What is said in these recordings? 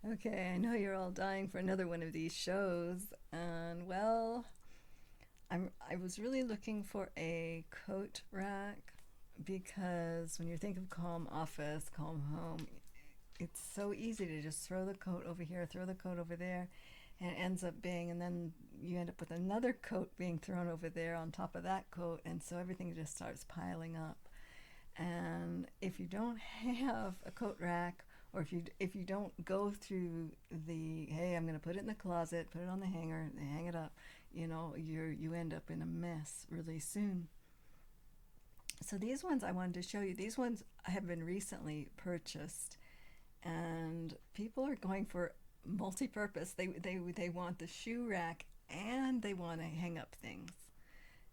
Okay, I know you're all dying for another one of these shows, and well, I was really looking for a coat rack because when you think of calm office, calm home, it's so easy to just throw the coat over here, throw the coat over there, and it ends up being, and then you end up with another coat being thrown over there on top of that coat, and so everything just starts piling up. And if you don't have a coat rack, or if you don't go through the, hey, I'm going to put it in the closet, put it on the hanger, and hang it up, you end up in a mess really soon. So these ones I wanted to show you. These ones have been recently purchased, and people are going for multi-purpose. They want the shoe rack and they want to hang up things.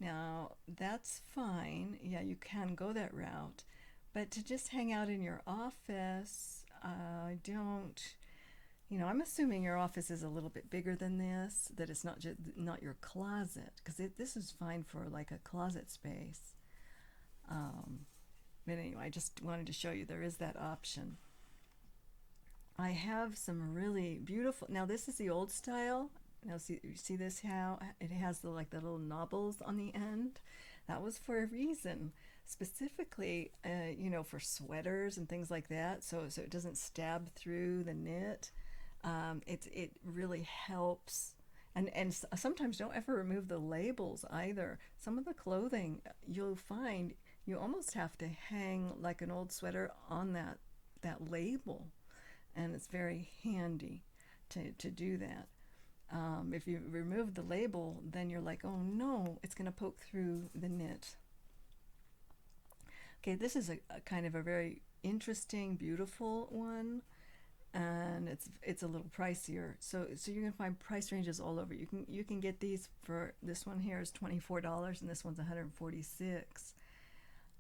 Now, that's fine. Yeah, you can go that route. But to just hang out in your office, I don't. I'm assuming your office is a little bit bigger than this, that it's not your closet, because this is fine for like a closet space. Um, but anyway, I just wanted to show you there is that option. I have some really beautiful. Now, this is the old style. Now, see this how it has the little knobbles on the end. That was for a reason, specifically, for sweaters and things like that. So it doesn't stab through the knit. It really helps. And sometimes don't ever remove the labels either. Some of the clothing you'll find you almost have to hang like an old sweater on that label, and it's very handy to do that. If you remove the label, then you're like, oh no, it's going to poke through the knit. Okay, this is a kind of a very interesting, beautiful one, and it's a little pricier. So you can find price ranges all over. You can get these for this one here is $24, and this one's 146.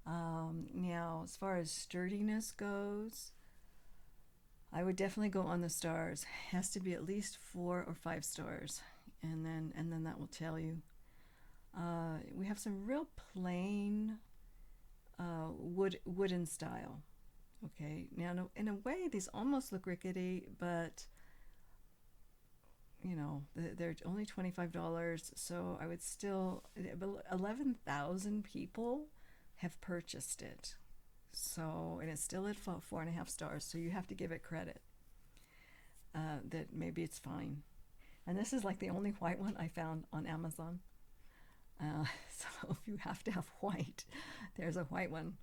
Now, as far as sturdiness goes, I would definitely go on the stars. Has to be at least 4 or 5 stars, and then that will tell you. We have some real plain wooden style. Okay, now in a way these almost look rickety, but they're only $25. So I would still 11,000 people have purchased it. So, and it's still at 4.5 stars. So you have to give it credit that maybe it's fine. And this is like the only white one I found on Amazon. So if you have to have white, there's a white one.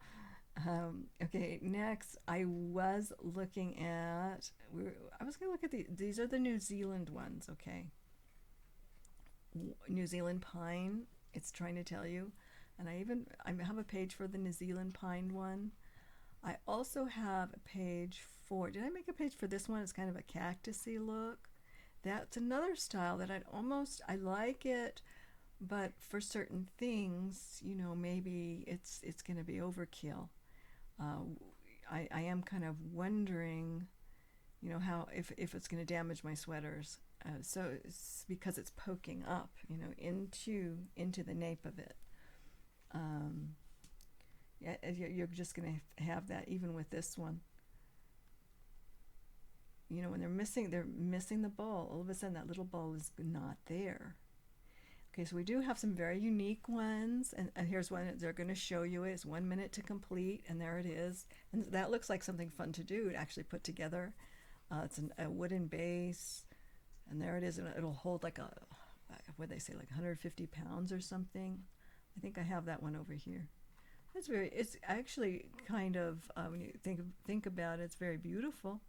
Okay, next I was looking at. I was going to look at these are the New Zealand ones. Okay, New Zealand pine. It's trying to tell you, and I have a page for the New Zealand pine one. I also have a page for. Did I make a page for this one? It's kind of a cactusy look. That's another style that I like it, but for certain things, maybe it's going to be overkill. Uh, I am kind of wondering, how if it's going to damage my sweaters. So it's because it's poking up, into the nape of it. Um, yeah, you're just going to have that even with this one. When they're missing the ball. All of a sudden, that little ball is not there. Okay, so we do have some very unique ones, and here's one that they're going to show you. It's 1 minute to complete, and there it is. And that looks like something fun to do to actually put together. It's a wooden base, and there it is, and it'll hold like what they say, like 150 pounds or something. I think I have that one over here. It's actually kind of, when you think about it, it's very beautiful.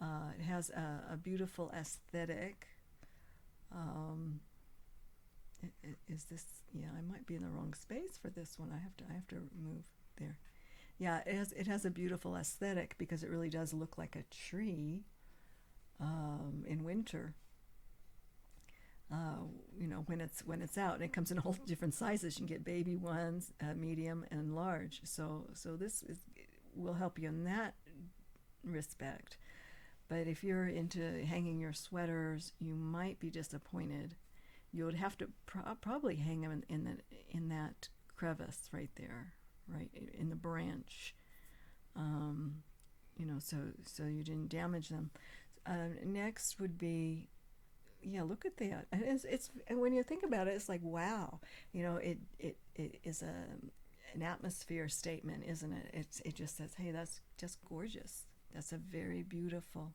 It has a beautiful aesthetic. Um, is this? Yeah, I might be in the wrong space for this one. I have to move there. Yeah, it has a beautiful aesthetic because it really does look like a tree in winter. When it's out, and it comes in all different sizes. You can get baby ones, medium, and large. So this will help you in that respect. But if you're into hanging your sweaters, you might be disappointed. You would have to probably hang them in that crevice right there, right in the branch. So you didn't damage them. Next would be, yeah, look at that. And it's and when you think about it, it's like, wow, it is an atmosphere statement, isn't it? It just says, hey, that's just gorgeous. That's a very beautiful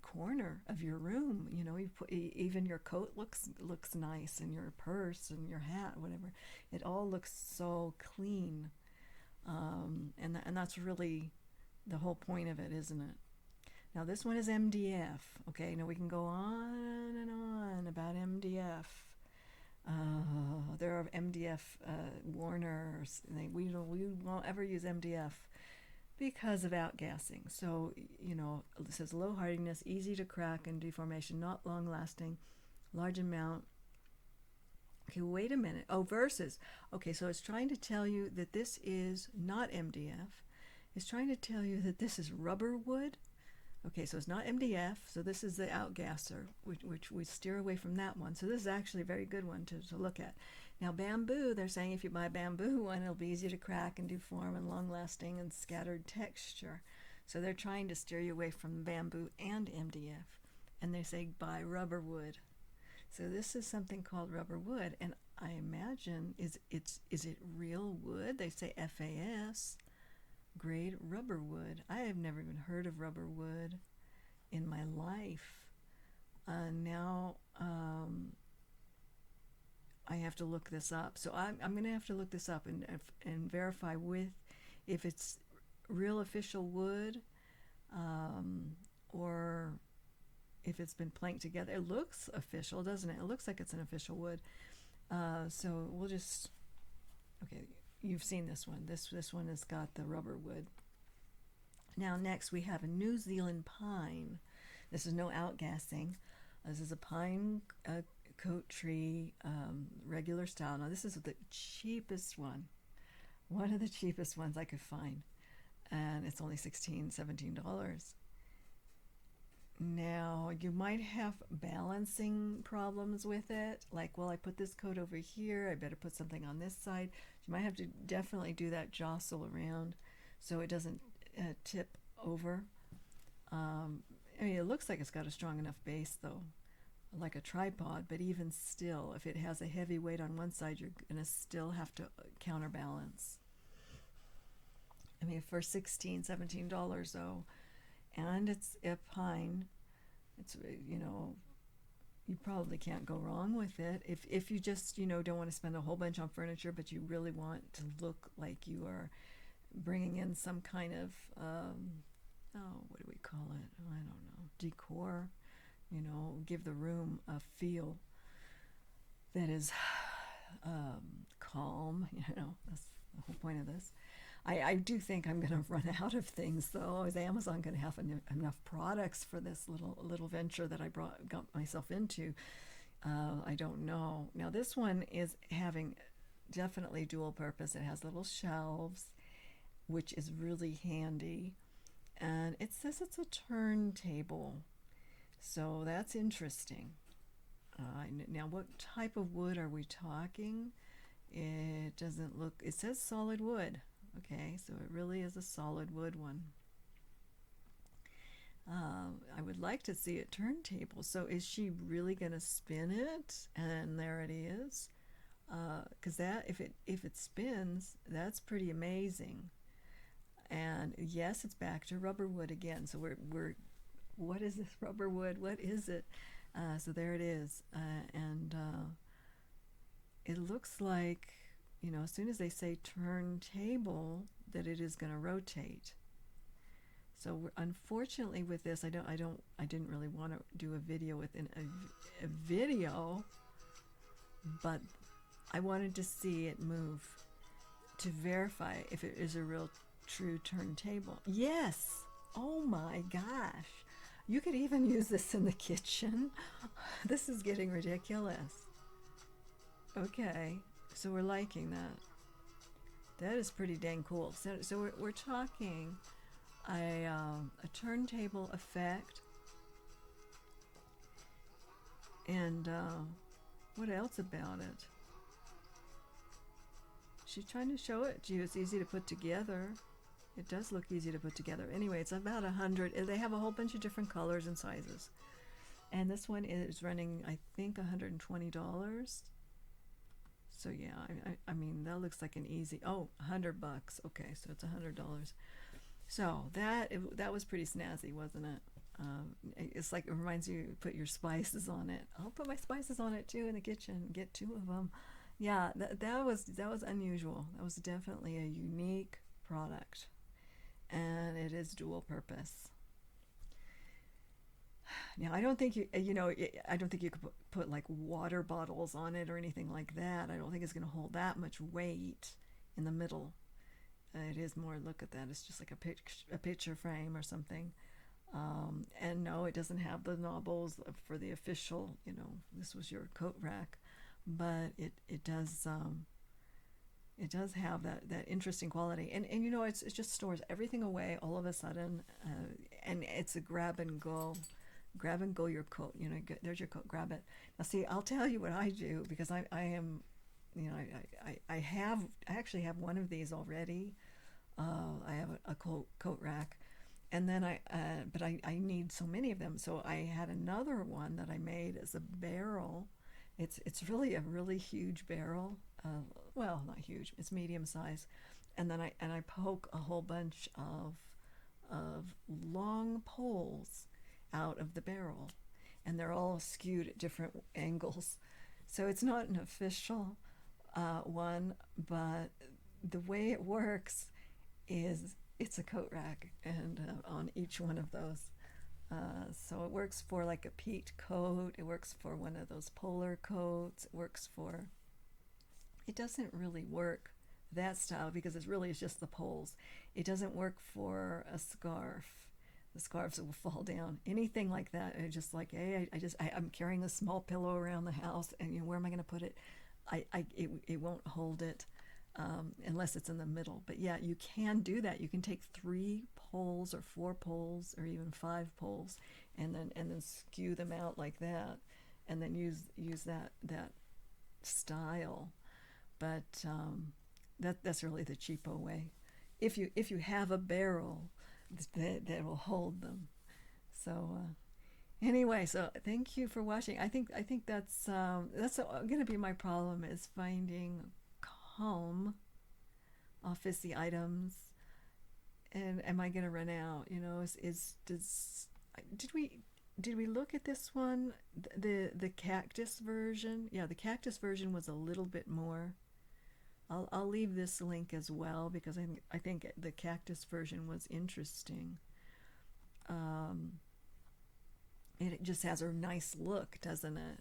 corner of your room. You put, even your coat looks nice, and your purse and your hat, whatever. It all looks so clean, and that's really the whole point of it, isn't it? Now this one is MDF. Okay, now we can go on and on about MDF. There are MDF warners. We won't ever use MDF because of outgassing. So, it says low hardiness, easy to crack and deformation, not long lasting, large amount. Okay, wait a minute. Oh, versus. Okay, so it's trying to tell you that this is not MDF. It's trying to tell you that this is Rubberwood. Okay, so it's not MDF, so this is the outgasser, which we steer away from that one. So this is actually a very good one to look at. Now bamboo, they're saying if you buy a bamboo one, it'll be easy to crack and deform and long-lasting and scattered texture. So they're trying to steer you away from bamboo and MDF. And they say buy Rubberwood. So this is something called Rubberwood, and I imagine, is it real wood? They say FAS. Grade Rubberwood. I have never even heard of Rubberwood in my life. Now I have to look this up. So I'm going to have to look this up and verify if it's real official wood, or if it's been planked together. It looks official, doesn't it? It looks like it's an official wood. So we'll just, okay. You've seen this one. This one has got the Rubberwood. Now next we have a New Zealand pine. This is no outgassing. This is a pine coat tree, regular style. Now this is the cheapest one. One of the cheapest ones I could find. And it's only $16, $17. Now, you might have balancing problems with it. Like, well, I put this coat over here. I better put something on this side. You might have to definitely do that jostle around so it doesn't tip over. I mean, it looks like it's got a strong enough base, though, like a tripod. But even still, if it has a heavy weight on one side, you're going to still have to counterbalance. I mean, for $16, $17, though, and it's a pine, it's, you probably can't go wrong with it. If you just, don't want to spend a whole bunch on furniture, but you really want to look like you are bringing in some kind of, what do we call it? I don't know, decor, give the room a feel that is calm, that's the whole point of this. I do think I'm going to run out of things, though. Is Amazon going to have enough products for this little venture that I got myself into? I don't know. Now this one is having definitely dual purpose. It has little shelves, which is really handy, and it says it's a turntable, so that's interesting. Now, what type of wood are we talking? It doesn't look. It says solid wood. Okay, so it really is a solid wood one. I would like to see it turntable. So is she really going to spin it? And there it is. Because that, if it spins, that's pretty amazing. And yes, it's back to Rubberwood again. So we're what is this Rubberwood? What is it? So there it is, and it looks like, as soon as they say turntable, that it is going to rotate. So unfortunately with this, I didn't really want to do a video within a video, but I wanted to see it move to verify if it is a real true turntable. Yes! Oh my gosh! You could even use this in the kitchen. This is getting ridiculous. Okay. So we're liking that. That is pretty dang cool. So we're talking a turntable effect, and what else about it? She's trying to show it to you. It's easy to put together. It does look easy to put together. Anyway, it's about 100. They have a whole bunch of different colors and sizes. And this one is running, I think, $120. So yeah, I mean, that looks like an easy, oh, $100. Okay, so it's $100. So that was pretty snazzy, wasn't it? It's like, it reminds you, put your spices on it. I'll put my spices on it too in the kitchen. Get 2 of them. Yeah, that was unusual. That was definitely a unique product, and it is dual purpose. Now, I don't think I don't think you could put like water bottles on it or anything like that. I don't think it's going to hold that much weight in the middle. It is more, look at that, it's just like a picture frame or something. And no, it doesn't have the knobbles for the official, this was your coat rack, but it does have that interesting quality, and it just stores everything away all of a sudden, and it's a grab and go your coat. There's your coat, grab it. Now see, I'll tell you what I do, because I am, I actually have one of these already. I have a coat rack, and then but I need so many of them, so I had another one that I made as a barrel. It's really a really huge barrel. Well, not huge, it's medium size, and then I poke a whole bunch of long poles out of the barrel, and they're all skewed at different angles. So it's not an official one, but the way it works is it's a coat rack, and on each one of those. So it works for like a peat coat, it works for one of those polar coats, it doesn't really work that style, because it's just the poles. It doesn't work for a scarf. The scarves will fall down. Anything like that, it's just like, hey, I'm carrying a small pillow around the house, and where am I going to put it? It won't hold it unless it's in the middle. But yeah, you can do that. You can take 3 poles or 4 poles or even 5 poles, and then skew them out like that, and then use that style. But that's really the cheapo way. If you have a barrel that will hold them. So anyway, so thank you for watching. I think that's going to be my problem, is finding home officey items. And am I going to run out? Did we look at this one, the cactus version? Yeah, the cactus version was a little bit more. I'll leave this link as well, because I think the cactus version was interesting. It just has a nice look, doesn't it?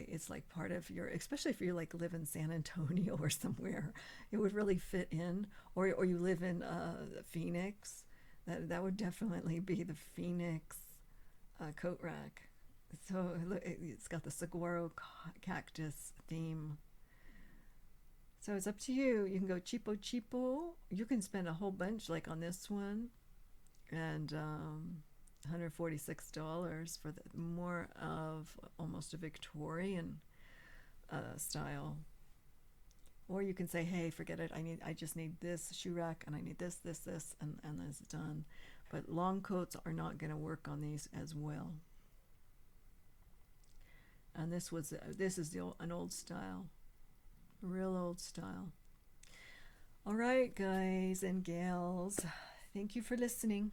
It's like part of your, especially if you like live in San Antonio or somewhere, it would really fit in. Or you live in Phoenix, that would definitely be the Phoenix coat rack. So it's got the saguaro cactus theme. So it's up to you. You can go cheapo. You can spend a whole bunch like on this one, and $146 for the more of almost a Victorian style. Or you can say, hey, forget it. I just need this shoe rack, and I need this, and it's done. But long coats are not going to work on these as well. And this is an old style. Real old style. All right, guys and gals, thank you for listening.